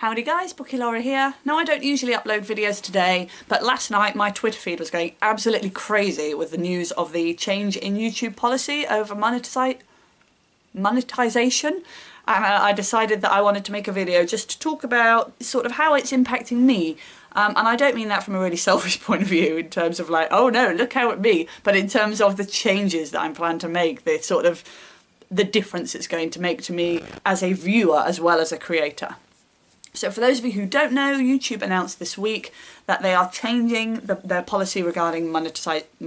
Howdy guys, Bookie Laura here. Now I don't usually upload videos today, but last night my Twitter feed was going absolutely crazy with the news of the change in YouTube policy over monetization, and I decided that I wanted to make a video just to talk about sort of how it's impacting me. And I don't mean that from a really selfish point of view in terms of like, oh no, look how it me, but in terms of the changes that I'm planning to make, the difference it's going to make to me as a viewer as well as a creator. So for those of you who don't know, YouTube announced this week that they are changing their policy regarding monetization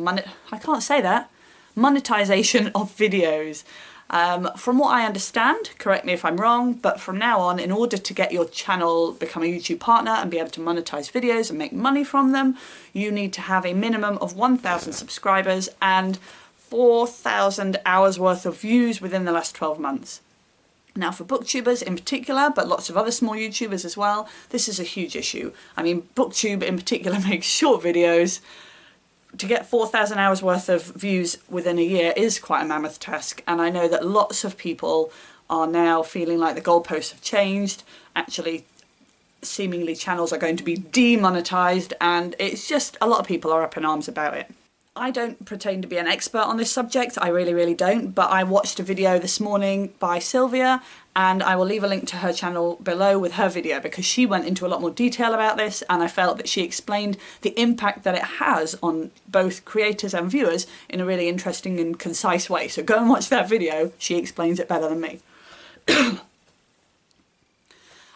of videos. From what I understand, correct me if I'm wrong, but from now on, in order to get your channel become a YouTube partner and be able to monetize videos and make money from them, you need to have a minimum of 1,000 subscribers and 4,000 hours worth of views within the last 12 months. Now for booktubers in particular, but lots of other small YouTubers as well, this is a huge issue. I mean, booktube in particular makes short videos. To get 4,000 hours worth of views within a year is quite a mammoth task, and I know that lots of people are now feeling like the goalposts have changed. Actually, seemingly channels are going to be demonetized, and it's just a lot of people are up in arms about it. I don't pretend to be an expert on this subject, I really don't, but I watched a video this morning by Sylvia, and I will leave a link to her channel below with her video because she went into a lot more detail about this, and I felt that she explained the impact that it has on both creators and viewers in a really interesting and concise way. So go and watch that video, she explains it better than me.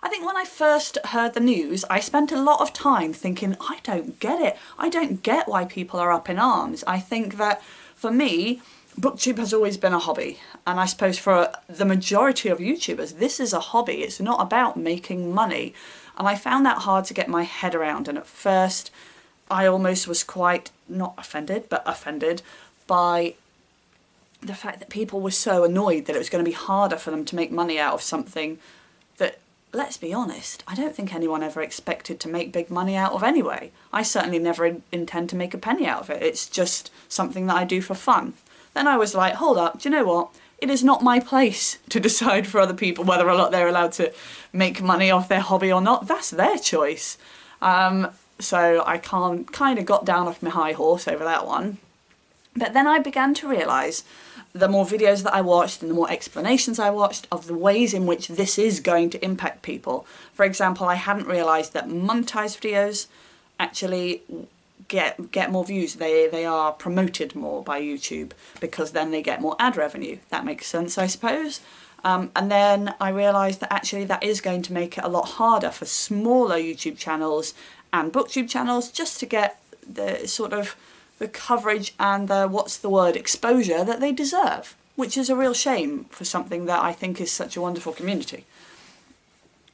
I think when I first heard the news, I spent a lot of time thinking, I don't get it. I don't get why people are up in arms. I think that, for me, booktube has always been a hobby. And I suppose for the majority of YouTubers, this is a hobby. It's not about making money. And I found that hard to get my head around. And at first, I almost was quite, not offended, but offended by the fact that people were so annoyed that it was going to be harder for them to make money out of something that, let's be honest, I don't think anyone ever expected to make big money out of anyway. I certainly never intend to make a penny out of it. It's just something that I do for fun. Then I was like, hold up, do you know what? It is not my place to decide for other people whether or not they're allowed to make money off their hobby or not. That's their choice. So I kind of got down off my high horse over that one. But then I began to realise, the more videos that I watched and the more explanations I watched of the ways in which this is going to impact people. For example, I hadn't realised that monetized videos actually get more views. They are promoted more by YouTube because then they get more ad revenue. That makes sense, I suppose. And then I realised that actually that is going to make it a lot harder for smaller YouTube channels and booktube channels just to get the sort of the coverage and the exposure that they deserve, which is a real shame for something that I think is such a wonderful community.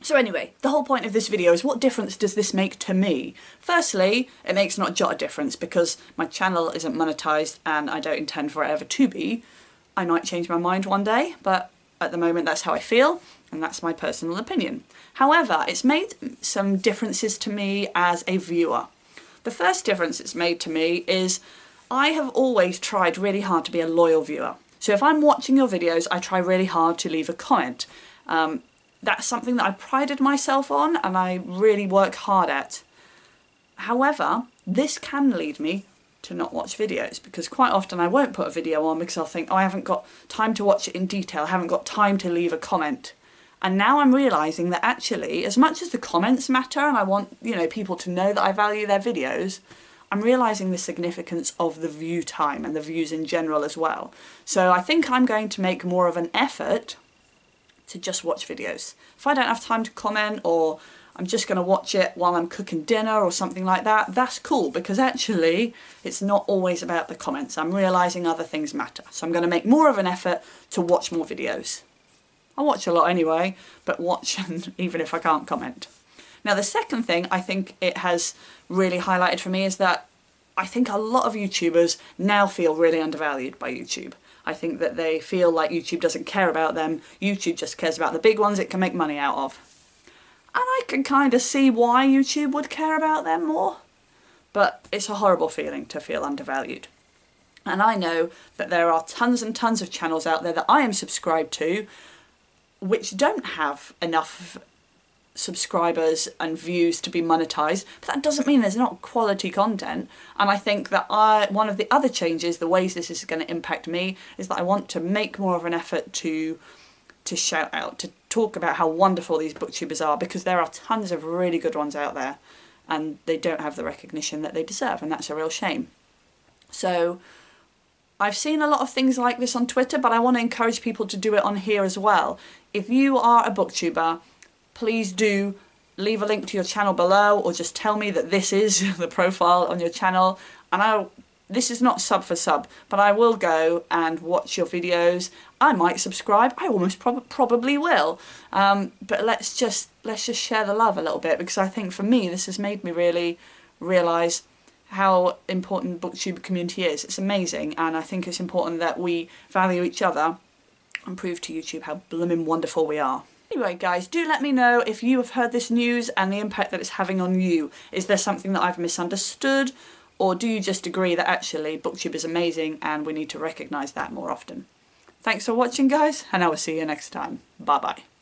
So anyway, the whole point of this video is, what difference does this make to me? Firstly, it makes not a jot of difference because my channel isn't monetized and I don't intend for it ever to be. I might change my mind one day, but at the moment that's how I feel, and that's my personal opinion. However, it's made some differences to me as a viewer. The first difference it's made to me is I have always tried really hard to be a loyal viewer. So if I'm watching your videos, I try really hard to leave a comment. That's something that I prided myself on and I really work hard at. However, this can lead me to not watch videos because quite often I won't put a video on because I'll think, oh, I haven't got time to watch it in detail, I haven't got time to leave a comment. And now I'm realising that actually, as much as the comments matter and I want, people to know that I value their videos, I'm realising the significance of the view time and the views in general as well. So I think I'm going to make more of an effort to just watch videos. If I don't have time to comment, or I'm just going to watch it while I'm cooking dinner or something like that, that's cool because actually it's not always about the comments. I'm realising other things matter. So I'm going to make more of an effort to watch more videos. I watch a lot anyway, but watch even if I can't comment. Now the second thing I think it has really highlighted for me is that I think a lot of YouTubers now feel really undervalued by YouTube. I think that they feel like YouTube doesn't care about them, YouTube just cares about the big ones it can make money out of. And I can kind of see why YouTube would care about them more, but it's a horrible feeling to feel undervalued. And I know that there are tons and tons of channels out there that I am subscribed to which don't have enough subscribers and views to be monetized, but that doesn't mean there's not quality content. And I think that one of the other changes, the ways this is going to impact me, is that I want to make more of an effort to shout out, to talk about how wonderful these booktubers are, because there are tons of really good ones out there and they don't have the recognition that they deserve, and that's a real shame. So I've seen a lot of things like this on Twitter, but I want to encourage people to do it on here as well. If you are a booktuber, please do leave a link to your channel below, or just tell me that this is the profile on your channel, and this is not sub for sub, but I will go and watch your videos. I might subscribe, I almost probably will, but let's just share the love a little bit, because I think for me this has made me really realise how important the booktube community is. It's amazing, and I think it's important that we value each other and prove to YouTube how blooming wonderful we are. Anyway guys, do let me know if you have heard this news and the impact that it's having on you. Is there something that I've misunderstood, or do you just agree that actually booktube is amazing and we need to recognise that more often? Thanks for watching guys, and I will see you next time. Bye bye.